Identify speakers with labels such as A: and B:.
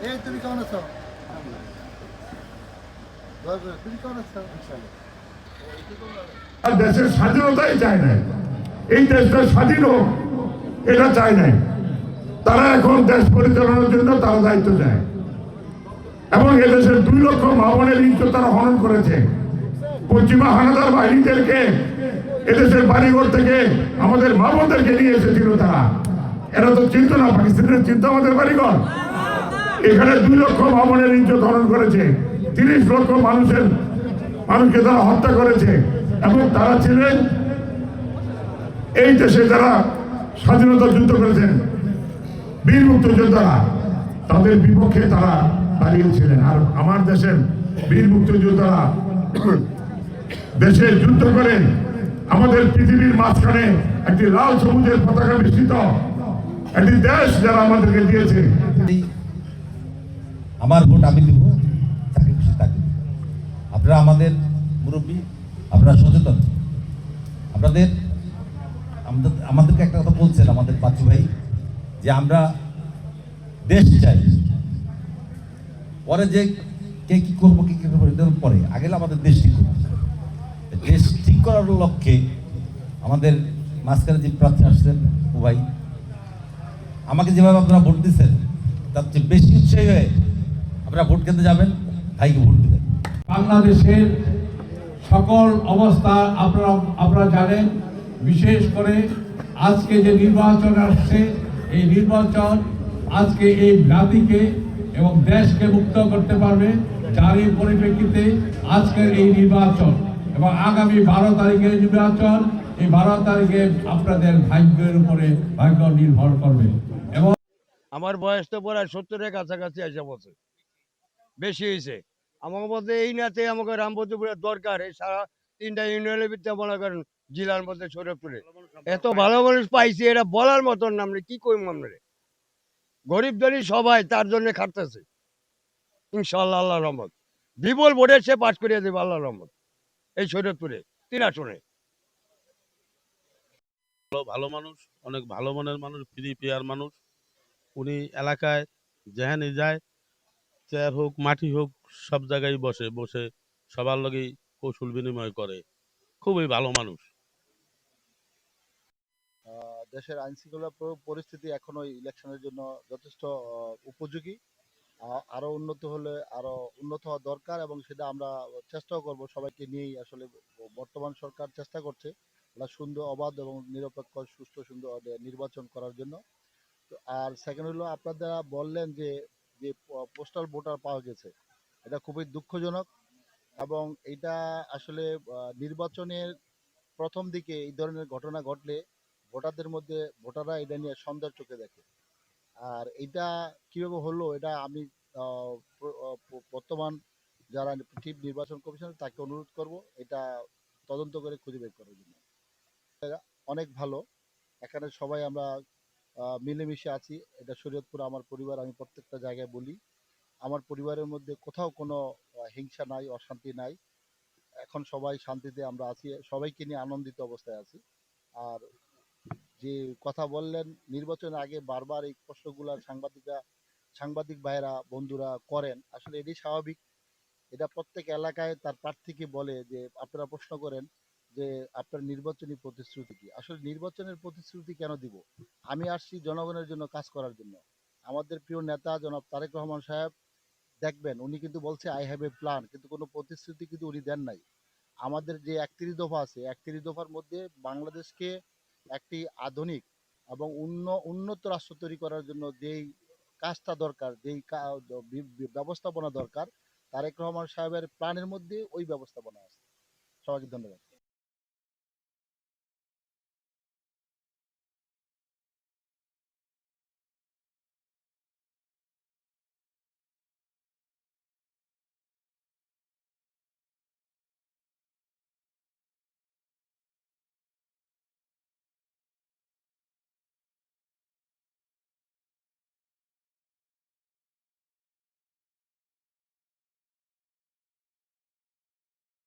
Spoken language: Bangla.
A: এই তুমি কেমন আছো? তুমি কেমন আছো?
B: আর দেশের স্বাধীনতাই চায় নাই, এই দেশটা স্বাধীন হোক এটা চায় নাই। তারা এখন দেশ পরিচালনার জন্য তারা দায়িত্ব দেয় এবং এদেশের 2 লক্ষ মা বোনের ইজ্জত তারা হনন করেছে। পশ্চিমা হানাদার বাহিনীদেরকে এদেশের বাড়িঘর থেকে আমাদের মা বোনদেরকে নিয়ে এসেছিল তারা। এরা তো চিন্তা না, পাকিস্তানের চিন্তা আমাদের বাড়িঘর। এখানে 2 লক্ষ মা বোনের ইজ্জত হনন করেছে, 30 লক্ষ মানুষকে তারা হত্যা করেছে এবং তারা ছিলেন এই দেশে যারা স্বাধীনতা যুদ্ধ করেছেন, বীর মুক্তিযোদ্ধারা, তাদের বিপক্ষে তারা দাঁড়িয়েছিলেন। আর আমার দেশের বীর মুক্তিযোদ্ধারা দেশে যুদ্ধ করে আমাদের পৃথিবীর মাঝখানে একটি লাল সবুজের পতাকা বিস্তৃত একটি দেশ যারা আমাদেরকে দিয়েছে।
C: আমার ভোট আমি দিব, তাকে খুশি তাকে দিব। আপনারা আমাদের মুরব্বী, আপনারা সচেতন। আমাদেরকে একটা কথা বলছেন আমাদের বাচ্চু ভাই, যে আমরা দেশ চাই, পরে যে কে কি করবো কি করবো এটার পরে আগে আমাদের দেশ ঠিক করবো। দেশ ঠিক করার লক্ষ্যে আমাদের মাঝখানে যে প্রার্থী আসছেন ও ভাই, আমাকে যেভাবে আপনারা ভোট দিচ্ছেন তার চেয়ে বেশি উৎসাহী হয়ে আপনারা ভোট কেন্দ্রে যাবেন, ভাইকে ভোট দিবেন।
D: বাংলাদেশের সকল অবস্থা আপনারা জানেন। বিশেষ করে আজকে যে নির্বাচন আসছে, এই নির্বাচন আজকে এই জাতিকে এবং দেশকে মুক্ত করতে পারবে, যারই পরিপ্রেক্ষিতে আজকের এই নির্বাচন এবং আগামী 12 তারিখের নির্বাচন, এই 12 তারিখে আপনাদের ভাগ্যের উপরে ভাগ্য নির্ভর করবে। এবং
E: আমার বয়স তো প্রায় 70-এর কাছাকাছি এসে বছর বেশি হয়েছে। আমাকে বলতে এই নাতে আমাকে রামপতিপুরের দরকার। এই সারা 3টা ইউনিয়নের ভিতরে মনে করেন জেলার মধ্যে শরীয়তপুরে এত ভালো মানুষ পাইছি, এটা বলার মতন নাম নেই। কি কইম আমরা, গরিব দরিব সবাই তার জন্য খাটতেছে। ইনশাআল্লাহ আল্লাহ রহমত বিপুল ভোটে সে পাস করিয়ে দেবে আল্লাহ রহমত। এই শরীয়তপুরে 3 আসনে
F: ভালো মানুষ, অনেক ভালো মনের মানুষ, ফ্রি পেয়ার মানুষ। উনি এলাকায় যেখানে যায়, চেয়ার হোক মাটি হোক সব জায়গায় বসে বসে সবার লগেই কৌশল বিনিময় করে। খুবই ভালো মানুষ।
A: দেশের আইন শৃঙ্খলা পরিস্থিতি এখনো ইলেকশনের জন্য যথেষ্ট উপযোগী। আরো উন্নত হলে আরো উন্নত হওয়া দরকার এবং সেটা আমরা চেষ্টাও করব সবাইকে নিয়েই। আসলে বর্তমান সরকার চেষ্টা করছে একটা সুন্দর, অবাধ এবং নিরপেক্ষ সুষ্ঠু সুন্দর নির্বাচন করার জন্য। আর সেকেন্ড হলো আপনারা বললেন যে যে পোস্টাল ভোটার পাওয়া গেছে, এটা খুবই দুঃখজনক এবং এটা আসলে নির্বাচনের প্রথম দিকে এই ধরনের ঘটনা ঘটলে ভোটাররা এটা নিয়ে সন্দেহের চোখে দেখে। আর এটা কিভাবে হলো এটা আমি বর্তমান যারা চিফ নির্বাচন কমিশনার তাকে অনুরোধ করব এটা তদন্ত করে খুঁজে বের করার জন্য। অনেক ভালো, এখানে সবাই আমরা মিলেমিশে আছি। এটা শরীয়তপুর আমার পরিবার, আমি প্রত্যেকটা জায়গায় বলি আমার পরিবারের মধ্যে কোথাও কোনো হিংসা নাই, অশান্তি নাই। এখন সবাই শান্তিতে আমরা আছি, সবাইকে নিয়ে আনন্দিত অবস্থায় আছি। আর যে কথা বললেন নির্বাচনের আগে বারবার এই প্রশ্নগুলা সাংবাদিক ভাইয়েরা বন্ধুরা করেন, আসলে এটি স্বাভাবিক। এটা প্রত্যেক এলাকায় তার প্রার্থীকে বলে যে আপনারা প্রশ্ন করেন যে আপনার নির্বাচনী প্রতিশ্রুতি কি। আসলে নির্বাচনের প্রতিশ্রুতি কেন দিব? আমি আসছি জনগণের জন্য কাজ করার জন্য। আমাদের প্রিয় নেতা জনাব তারেক রহমান সাহেব, দেখবেন উনি কিন্তু বলছে আই হ্যাভ এ প্ল্যান, কিন্তু কোনো প্রতিশ্রুতি কিন্তু উনি দেন নাই। আমাদের যে 31 দফা আছে, 31 দফার মধ্যে বাংলাদেশকে একটি আধুনিক এবং উন্নত রাষ্ট্র তৈরি করার জন্য যেই কাজটা দরকার, ব্যবস্থাপনা দরকার, তারেক রহমান সাহেবের প্ল্যানের মধ্যে ওই ব্যবস্থাপনা আছে। সবাইকে ধন্যবাদ।